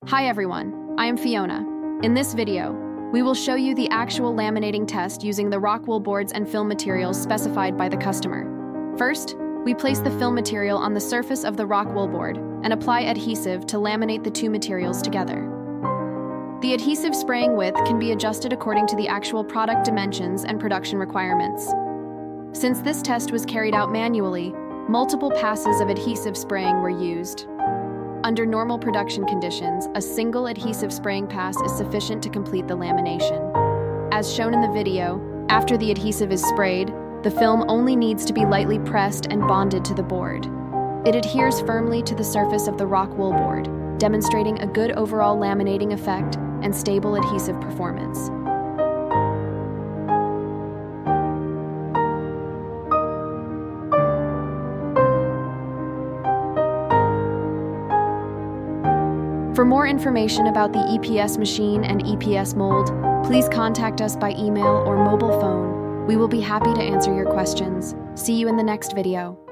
Hi everyone, I am Fiona. In this video, we will show you the actual laminating test using the rock wool boards and film materials specified by the customer. First, we place the film material on the surface of the rock wool board and apply adhesive to laminate the two materials together. The adhesive spraying width can be adjusted according to the actual product dimensions and production requirements. Since this test was carried out manually, multiple passes of adhesive spraying were used. Under normal production conditions, a single adhesive spraying pass is sufficient to complete the lamination. As shown in the video, after the adhesive is sprayed, the film only needs to be lightly pressed and bonded to the board. It adheres firmly to the surface of the rock wool board, demonstrating a good overall laminating effect and stable adhesive performance. For more information about the EPS machine and EPS mold, please contact us by email or mobile phone. We will be happy to answer your questions. See you in the next video.